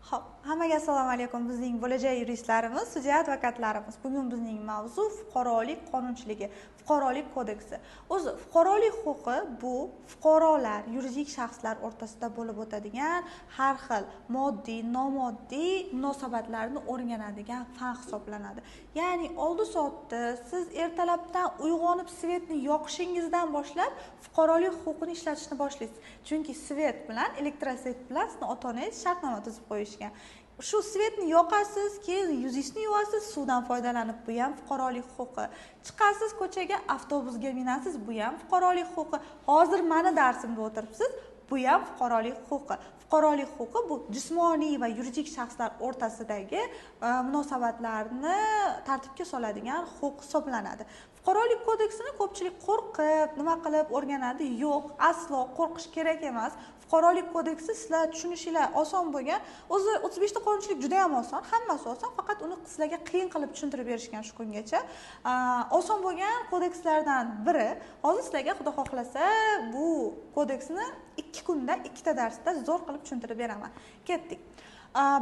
Xo'p, hammaga assalomu alaykum. Bizning bo'lajak yuristlarimiz, sudya advokatlarimiz. Bugun bizning mavzu fuqarolik qonunchiligi, fuqarolik kodeksi. O'zi fuqarolik huquqi bu fuqarolar, yuridik shaxslar o'rtasida bo'lib o'tadigan har xil moddiy, nomoddiy munosabatlarni o'rganadigan fan hisoblanadi. Ya'ni oldi-sotdi siz ertalabdan uyg'onib svetni yoqishingizdan boshlab fuqarolik huquqini ishlatishni boshlaysiz. Chunki svet bilan, elektrosvet bilan sizni ota-onangiz shartnoma tuzib qo'yishgan. Shu svetni yoqasiz, keyin yuzingizni yuvasiz, suvdan foydalanib, bu ham fuqarolik huquqi. Chiqasiz ko'chaga, avtobusga minasiz, bu ham fuqarolik huquqi. Hozir meni darsimda o'tiribsiz, bu ham fuqarolik huquqi. Fuqarolik huquqi bu jismoniy va yuridik shaxslar o'rtasidagi munosabatlarni tartibga soladigan huquq hisoblanadi. Fuqarolik kodeksini ko'pchilik qo'rqib, nima qilib o'rganadi? Yo'q, aslo qo'rqish kerak emas. Fuqarolik kodeksi sizlar tushunishinglar oson bo'lgan. O'zi 35 ta qonunchilik juda ham oson, hammasi oson, faqat uni sizlarga qiyin qilib tushuntirib berishgan shu kungacha. Oson bo'lgan kodekslardan biri. Hozir sizlarga xudo xohlasa bu kodeksni 2 kunda 2 ta darsda zo'r qilib tushuntirib beraman. Ketdik.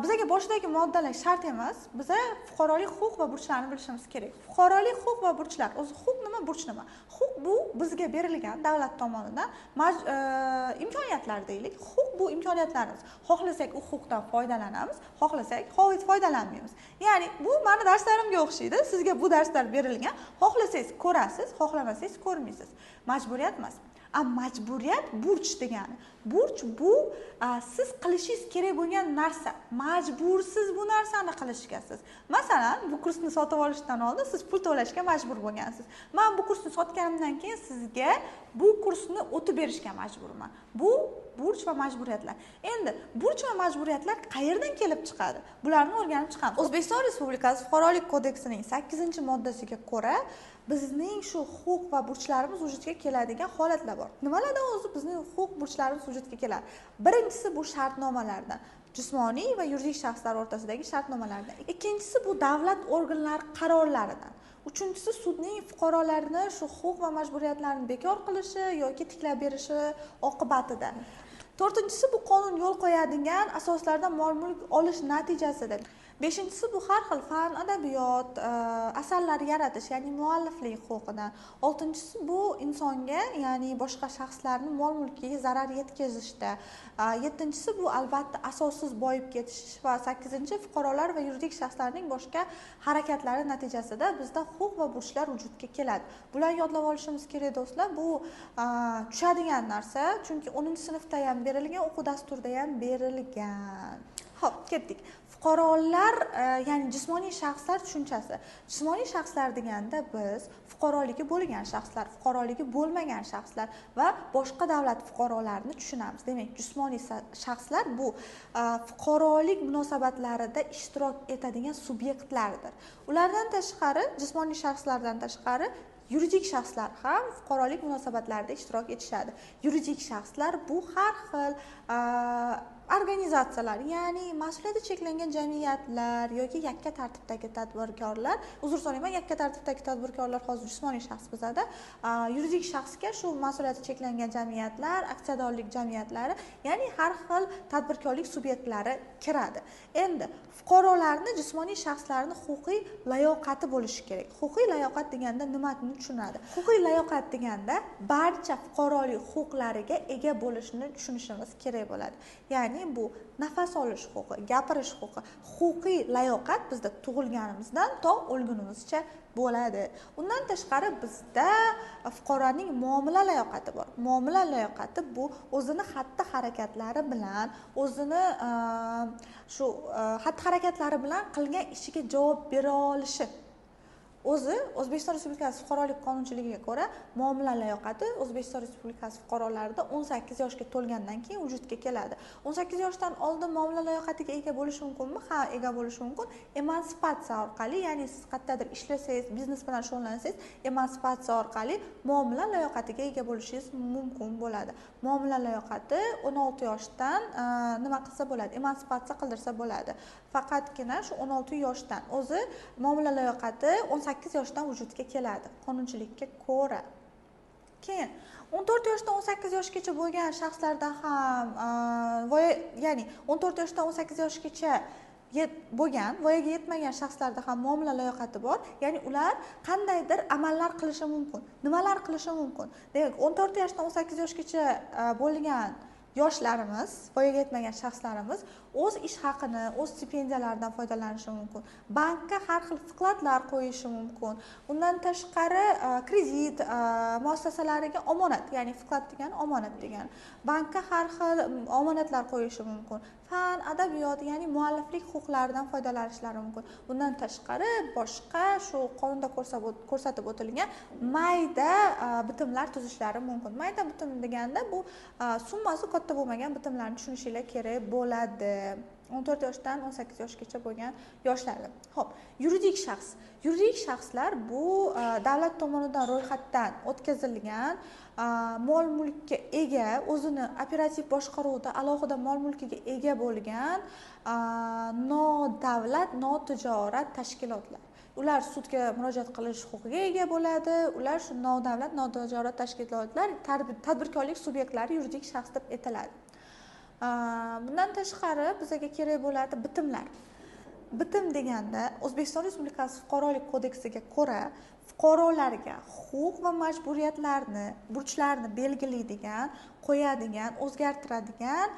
Bizga boshidagi moddalar shart emas. Biza fuqarolik huquq va burchlarini bilishimiz kerak. Fuqarolik huquq va burchlar. O'zi huquq nima, burch nima? Huquq bu bizga berilgan davlat tomonidan imkoniyatlar deylik. Huquq bu imkoniyatlarimiz. Xohlasak u huquqdan foydalanamiz, xohlasak foydalanmaymiz. Ya'ni bu meni darslarimga o'xshaydi. Sizga bu darslar berilgan. Xohlasangiz ko'rasiz, xohlamasangiz ko'rmaysiz. Majburiyat emas. Majburiyat burch degani. Burch bu siz qilishingiz kerak bo'lgan narsa. Majbursiz bu narsani qilishgasiz. Masalan, bu kursni sotib olishdan oldin siz pul to'lashga majbur bo'lgansiz. Men bu kursni sotganimdan keyin sizga bu kursni o'tib berishga majburman. Bu burch va majburiyatlar. Endi burch va majburiyatlar qayerdan kelib chiqadi? Bularni o'rganib chiqamiz. O'zbekiston Respublikasi Fuqarolik kodeksining 8-moddasiga ko'ra bizning shu huquq va burchlarimiz vujudga keladigan holatlar bor. Nimalardan o'zi bizning huquq burchlarimiz vujudga keladi? Birinchisi bu shartnomalardan. Jismoniy va yuridik shaxslar o'rtasidagi shartnomalardan. Ikkinchisi bu davlat organlari qarorlaridan. Uchinchisi sudning fuqarolarni shu huquq va majburiyatlarini bekor qilishi yoki tiklab berishi oqibatida. To'rtinchisi bu qonun yo'l qo'yadigan asoslardan mol-mulk olish natijasida. Beshinchisi bu har xil fan, adabiyot, asarlar yaratish, ya'ni mualliflik huquqidan. Oltinchisi bu insonga, ya'ni boshqa shaxslarning mol-mulkiga zarar yetkazishda. Yettinchisi bu albatta asossiz boyib ketish va 8-chi fuqarolar va yuridik shaxslarning boshqa harakatlari natijasida bizda huquq va burchlar vujudga keladi. Bularni yodlab olishimiz kerak do'stlar. Bu tushadigan narsa, chunki 10-sinfda ham berilgan, o'quv dasturida ham berilgan. Xo'p, ketdik. Fuqarolar, ya'ni jismoniy shaxslar tushunchasi. Jismoniy shaxslar deganda biz fuqaroligi bo'lgan shaxslar, fuqaroligi bo'lmagan shaxslar va boshqa davlat fuqarolarini tushunamiz. Demak, jismoniy shaxslar bu fuqarolik munosabatlarida ishtirok etadigan subyektlardir. Ulardan tashqari, jismoniy shaxslardan tashqari yuridik shaxslar ham fuqarolik munosabatlarida ishtirok etishadi. Yuridik shaxslar bu har xil organizatsiyalar, ya'ni mas'uliyati cheklangan jamiyatlar yoki yakka tartibdagi tadbirkorlar, uzr so'rayman, yakka tartibdagi tadbirkorlar hozir jismoniy shaxs bizada, yuridik shaxsga shu mas'uliyati cheklangan jamiyatlar, aksiyadorlik jamiyatlari, ya'ni har xil tadbirkorlik subyektlari kiradi. Endi fuqarolarni, jismoniy shaxslarni huquqiy layoqati bo'lishi kerak. Huquqiy layoqat deganda nimani tushunadi? Huquqiy layoqat deganda barcha fuqarolik huquqlariga ega bo'lishini tushunishimiz kerak bo'ladi. Ya'ni bu nafas olish huquqi, gapirish huquqi, huquqiy layoqat bizda tug'ilganimizdan to o'lgunimizcha bo'ladi. Undan tashqari bizda fuqaroning muomala layoqati bor. Muomala layoqati bu o'zini xatti-harakatlari bilan, o'zini shu xatti-harakatlari bilan qilgan ishiga javob bera olishi. O'zi O'zbekiston Respublikasi fuqarolik qonunchiligiga ko'ra muomala layoqati O'zbekiston Respublikasi fuqarolarida 18 yoshga to'lgandan keyin vujudga keladi. 18 yoshdan oldin muomala layoqatiga ega bo'lish mumkinmi? Ha, ega bo'lish mumkin. Emansipatsiya orqali, ya'ni siz qayerdadir ishlasangiz, biznes bilan shug'ullansangiz, emansipatsiya orqali muomala layoqatiga ega bo'lishingiz mumkin bo'ladi. Muomala layoqati 16 yoshdan nima qilsa bo'ladi? Emansipatsiya qildirsa bo'ladi. Faqatgina shu 16 yoshdan. O'zi muomala layoqati 18 yoshdan vujudga keladi qonunchilikka ko'ra. Keyin 14 yoshdan 18 yoshgacha bo'lgan shaxslarda ham ya'ni 14 yoshdan 18 yoshgacha bo'lgan, voyaga yetmagan shaxslarda ham muomala layoqati bor. Ya'ni ular qandaydir amallar qilishi mumkin. Nimalar qilishi mumkin? Demak, 14 yoshdan 18 yoshgacha bo'lgan yoshlarimiz, voyaga yetmagan shaxslarimiz o'z ish haqini, o'z stipendiyalaridan foydalanishi mumkin. Bankka har xil vkladlar qo'yishi mumkin. Undan tashqari kredit muassasalariga omonat, ya'ni vklad degani omonat degani. Bankka har xil omonatlar qo'yishi mumkin. Fan, adabiyot, ya'ni mualliflik huquqlaridan foydalanishlari mumkin. Bundan tashqari boshqa shu qonunda ko'rsatib o'tilgan mayda bitimlar tuzishlari mumkin. Mayda bitim deganda bu summasi katta bo'lmagan bitimlarni tushunishinglar kerak bo'ladi. 14 yoshdan 18 yoshgacha bo'lgan yoshlarda. Xo'p, yuridik shaxs. Yuridik shaxslar bu davlat tomonidan ro'yxatdan o'tkazilgan mol-mulkka ega, o'zini operativ boshqaruvda alohida mol-mulkiga ega bo'lgan nodavlat, notijorat tashkilotlar. Ular sudga murojaat qilish huquqiga ega bo'ladi. Ular shu nodavlat, notijorat tashkilotlar tadbirkorlik subyektlari yuridik shaxs deb etiladi. Bundan tashqari bizga kerak bo'ladi bitimlar. Bitim deganda O'zbekiston Respublikasi Fuqarolik kodeksiga ko'ra fuqarolarga huquq va majburiyatlarni, burchlarni belgilaydigan, qo'yadigan, o'zgartiradigan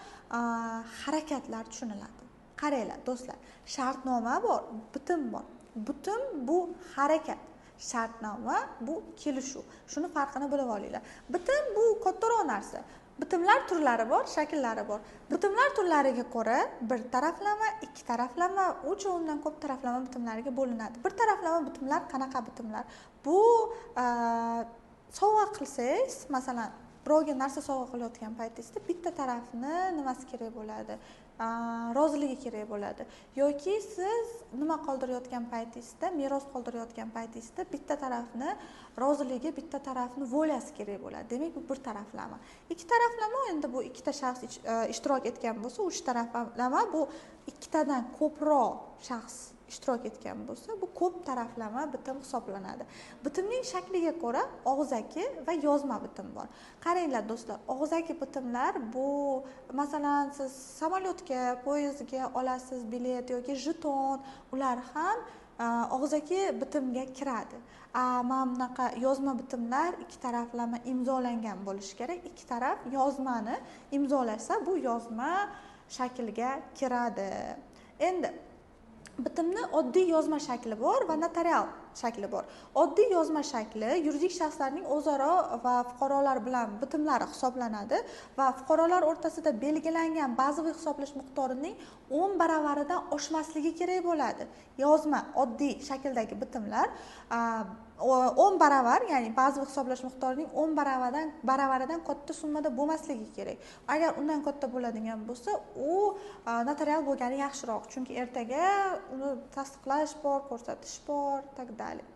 harakatlar tushuniladi. Qaranglar do'stlar, shartnoma bor, bitim bor. Bitim bu harakat, shartnoma bu kelishuv. Shuni farqini bilib olinglar. Bitim bu kattaroq narsa. Bitimlar turlari bor, shakllari bor. Bitimlar turlariga ko'ra bir taraflama, ikki taraflama, uch undan ko'p taraflama bitimlarga bo'linadi. Bir taraflama bitimlar qanaqa bitimlar? Bu sovg'a qilsangiz, masalan, birovga narsa sovg'a qilayotgan paytingizda bitta tarafni nimasi kerak bo'ladi? Roziligi kerak bo'ladi. Yoki siz nima qoldirayotgan paytingizda, meros qoldirayotgan paytingizda bitta tarafni roziligi, bitta tarafni volyasi kerak bo'ladi. Demak, bu bir taraflama. Ikki taraflama endi bu ikkita shaxs ishtirok etgan bo'lsa, uch taraflama bu ikkitadan ko'proq shaxs ishtirok etgan bo'lsa, bu ko'p taraflama bitim hisoblanadi. Bitimning shakliga ko'ra og'zaki va yozma bitim bor. Qaranglar do'stlar, og'zaki bitimlar bu masalan siz samolyotga, poyezdga olasiz bilet yoki jeton, ular ham og'zaki bitimga kiradi. Mana bunaqa yozma bitimlar ikki taraflama imzolangan bo'lishi kerak. Ikki taraf yozmani imzolasa, bu yozma shaklga kiradi. Endi bitimni oddiy yozma shakli bor va notarial shakli bor. Oddiy yozma shakli yuridik shaxslarning o'zaro va fuqarolar bilan bitimlari hisoblanadi va fuqarolar o'rtasida belgilangan bazaviy hisoblash miqdorining 10 baravaridan oshmasligi kerak bo'ladi. Yozma oddiy shakldagi bitimlar 10 baravar, ya'ni bazaviy hisoblash miqdorining 10 baravaridan katta summada bo'lmasligi kerak. Agar undan katta bo'ladigan bo'lsa, u notarial bo'lgani yaxshiroq, chunki ertaga uni tasdiqlash bor, ko'rsatish bor, tak dalay.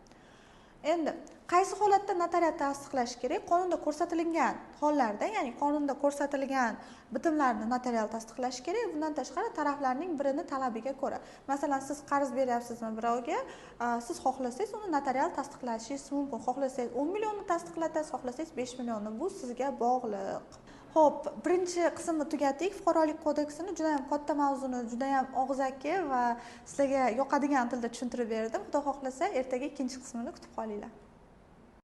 Endi qaysi holatda notariat tasdiqlash kerak? Qonunda ko'rsatilgan hollarda, ya'ni qonunda ko'rsatilgan bitimlarni notarial tasdiqlash kerak. Bundan tashqari taraflarning birini talabiga ko'ra. Masalan, siz qarz beryapsizmi birovga, siz xohlasangiz uni notarial tasdiqlashingiz mumkin. Xohlasangiz 10 millionni tasdiqlatasiz, xohlasangiz 5 millionni. Bu sizga bog'liq. Xo'p, birinchi qismni tugatdik. Fuqarolik kodeksini juda ham katta mavzuni, juda ham og'zaki va sizlarga yoqadigan tilda tushuntirib berdim. Xudo xohlasa, ertaga ikkinchi qismini kutib qolinglar.